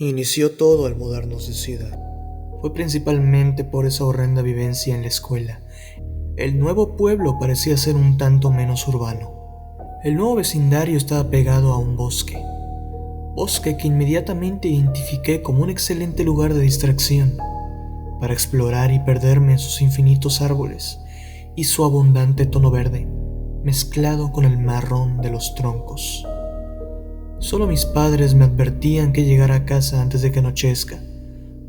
Inició todo al mudarnos de ciudad. Fue principalmente por esa horrenda vivencia en la escuela. El nuevo pueblo parecía ser un tanto menos urbano. El nuevo vecindario estaba pegado a un bosque. Bosque que inmediatamente identifiqué como un excelente lugar de distracción para explorar y perderme en sus infinitos árboles y su abundante tono verde, mezclado con el marrón de los troncos. Solo mis padres me advertían que llegara a casa antes de que anochezca,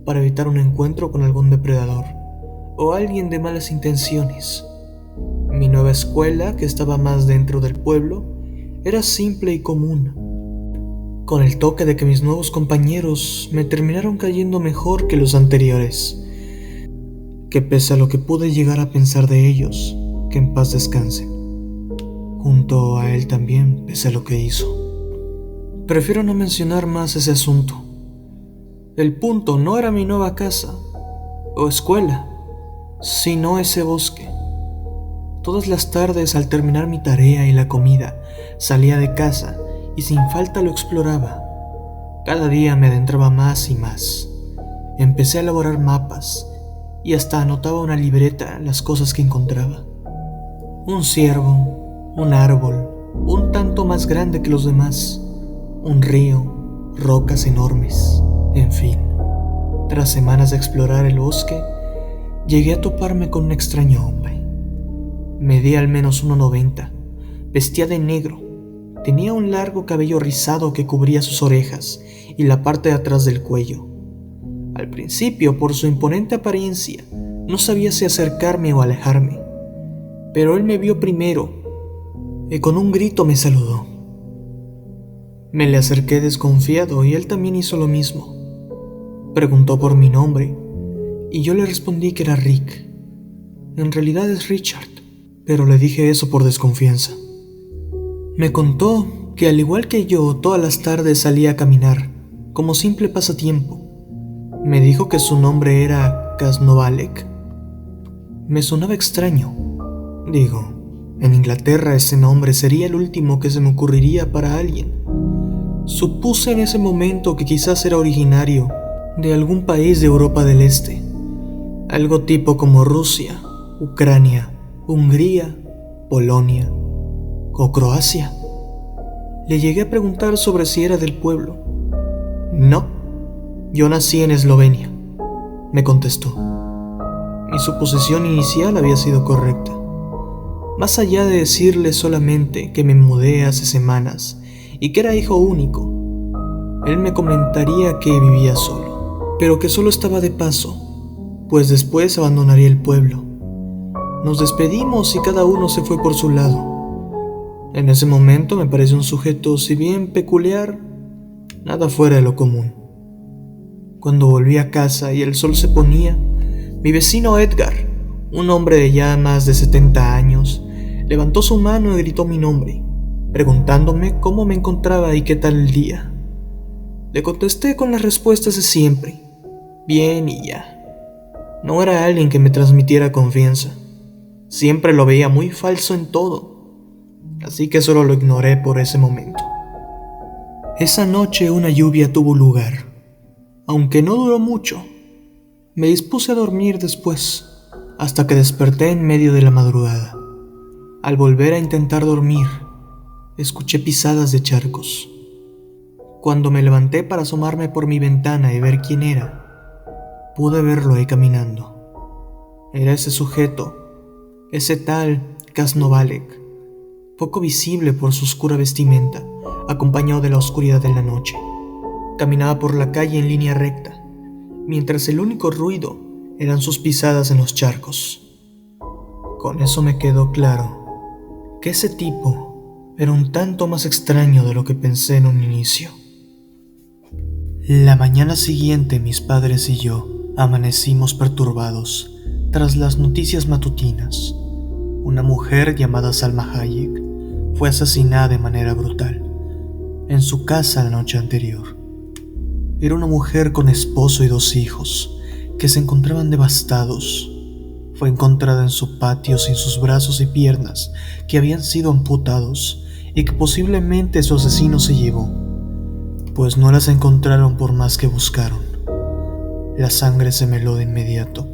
para evitar un encuentro con algún depredador o alguien de malas intenciones. Mi nueva escuela, que estaba más dentro del pueblo, era simple y común, con el toque de que mis nuevos compañeros me terminaron cayendo mejor que los anteriores, que pese a lo que pude llegar a pensar de ellos, que en paz descansen, junto a él también, pese a lo que hizo. Prefiero no mencionar más ese asunto. El punto no era mi nueva casa o escuela, sino ese bosque. Todas las tardes, al terminar mi tarea y la comida, salía de casa y sin falta lo exploraba. Cada día me adentraba más y más. Empecé a elaborar mapas y hasta anotaba en una libreta las cosas que encontraba. Un ciervo, un árbol, un tanto más grande que los demás, un río, rocas enormes, en fin. Tras semanas de explorar el bosque, llegué a toparme con un extraño hombre. Medía al menos 1,90, vestía de negro, tenía un largo cabello rizado que cubría sus orejas y la parte de atrás del cuello. Al principio, por su imponente apariencia, no sabía si acercarme o alejarme, pero él me vio primero y con un grito me saludó. Me le acerqué desconfiado y él también hizo lo mismo. Preguntó por mi nombre y yo le respondí que era Rick. En realidad es Richard, pero le dije eso por desconfianza. Me contó que al igual que yo, todas las tardes salía a caminar, como simple pasatiempo. Me dijo que su nombre era Kasnovalek. Me sonaba extraño. Digo, en Inglaterra ese nombre sería el último que se me ocurriría para alguien. Supuse en ese momento que quizás era originario de algún país de Europa del Este, algo tipo como Rusia, Ucrania, Hungría, Polonia o Croacia. Le llegué a preguntar sobre si era del pueblo. No, yo nací en Eslovenia, me contestó. Mi suposición inicial había sido correcta. Más allá de decirle solamente que me mudé hace semanas y que era hijo único, él me comentaría que vivía solo, pero que solo estaba de paso, pues después abandonaría el pueblo. Nos despedimos y cada uno se fue por su lado. En ese momento me pareció un sujeto, si bien peculiar, nada fuera de lo común. Cuando volví a casa y el sol se ponía, mi vecino Edgar, un hombre de ya más de 70 años, levantó su mano y gritó mi nombre, preguntándome cómo me encontraba y qué tal el día. Le contesté con las respuestas de siempre, bien y ya. No era alguien que me transmitiera confianza. Siempre lo veía muy falso en todo, así que solo lo ignoré por ese momento. Esa noche una lluvia tuvo lugar, aunque no duró mucho. Me dispuse a dormir después, hasta que desperté en medio de la madrugada. Al volver a intentar dormir, escuché pisadas de charcos. Cuando me levanté para asomarme por mi ventana y ver quién era, pude verlo ahí caminando. Era ese sujeto, ese tal Kasnovalek, poco visible por su oscura vestimenta, acompañado de la oscuridad de la noche. Caminaba por la calle en línea recta, mientras el único ruido eran sus pisadas en los charcos. Con eso me quedó claro que ese tipo era un tanto más extraño de lo que pensé en un inicio. La mañana siguiente mis padres y yo amanecimos perturbados tras las noticias matutinas. Una mujer llamada Salma Hayek fue asesinada de manera brutal en su casa la noche anterior. Era una mujer con esposo y 2 hijos que se encontraban devastados. Fue encontrada en su patio sin sus brazos y piernas que habían sido amputados y que posiblemente su asesino se llevó. pues no las encontraron por más que buscaron. La sangre se me heló de inmediato,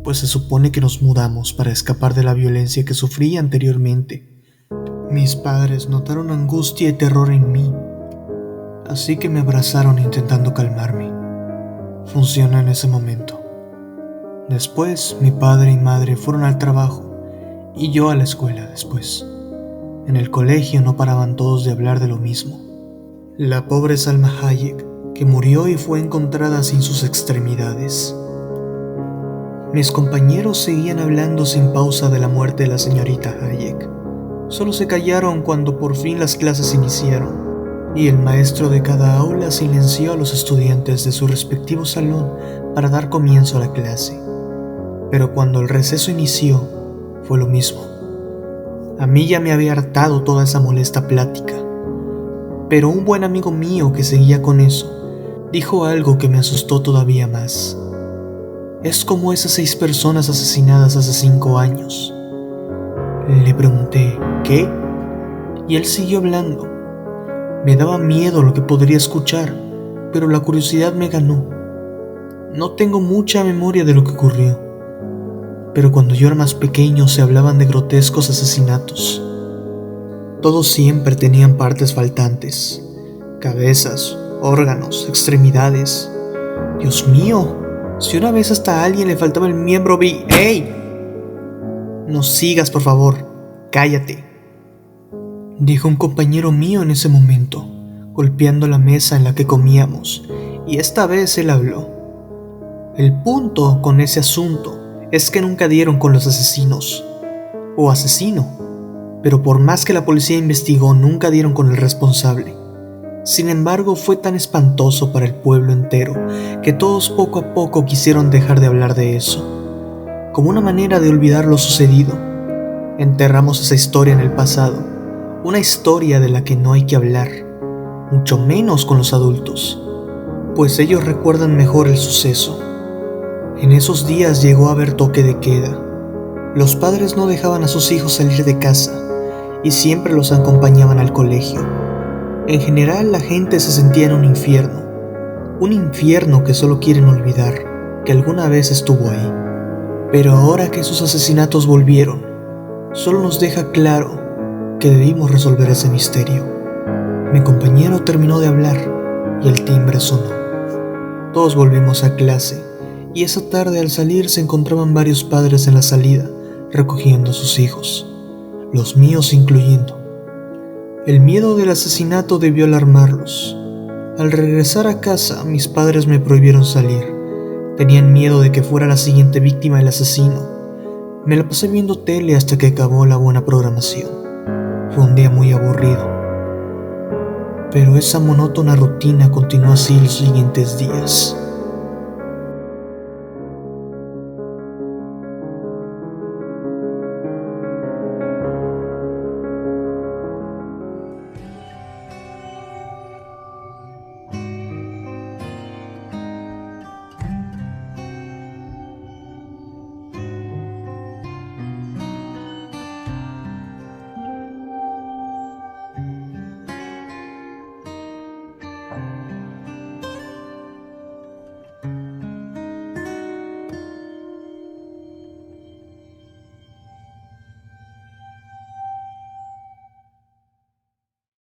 pues se supone que nos mudamos para escapar de la violencia que sufrí anteriormente. Mis padres notaron angustia y terror en mí, así que me abrazaron intentando calmarme. Funcionó en ese momento. Después, mi padre y madre fueron al trabajo y yo a la escuela después. En el colegio no paraban todos de hablar de lo mismo. La pobre Salma Hayek, que murió y fue encontrada sin sus extremidades. Mis compañeros seguían hablando sin pausa de la muerte de la señorita Hayek. Solo se callaron cuando por fin las clases iniciaron y el maestro de cada aula silenció a los estudiantes de su respectivo salón para dar comienzo a la clase. Pero cuando el receso inició, fue lo mismo. A mí ya me había hartado toda esa molesta plática, pero un buen amigo mío que seguía con eso dijo algo que me asustó todavía más. Es como esas 6 personas asesinadas hace 5 años. Le pregunté, ¿qué? Y él siguió hablando. Me daba miedo lo que podría escuchar, pero la curiosidad me ganó. No tengo mucha memoria de lo que ocurrió, pero cuando yo era más pequeño se hablaban de grotescos asesinatos. Todos siempre tenían partes faltantes, cabezas, órganos, extremidades. Dios mío, si una vez hasta a alguien le faltaba el miembro vi... ¡Ey! No sigas, por favor, cállate, dijo un compañero mío en ese momento, golpeando la mesa en la que comíamos, y esta vez él habló. El punto con ese asunto es que nunca dieron con los asesinos, o asesino, pero por más que la policía investigó, nunca dieron con el responsable. Sin embargo, fue tan espantoso para el pueblo entero que todos poco a poco quisieron dejar de hablar de eso, como una manera de olvidar lo sucedido. Enterramos esa historia en el pasado, una historia de la que no hay que hablar, mucho menos con los adultos, pues ellos recuerdan mejor el suceso. En esos días llegó a haber toque de queda. Los padres no dejaban a sus hijos salir de casa y siempre los acompañaban al colegio. En general, la gente se sentía en un infierno que solo quieren olvidar que alguna vez estuvo ahí. Pero ahora que esos asesinatos volvieron, solo nos deja claro que debimos resolver ese misterio. Mi compañero terminó de hablar y el timbre sonó. Todos volvimos a clase y esa tarde al salir se encontraban varios padres en la salida recogiendo a sus hijos, los míos incluyendo. El miedo del asesinato debió alarmarlos. Al regresar a casa, mis padres me prohibieron salir. Tenían miedo de que fuera la siguiente víctima el asesino. Me la pasé viendo tele hasta que acabó la buena programación. Fue un día muy aburrido, pero esa monótona rutina continuó así los siguientes días.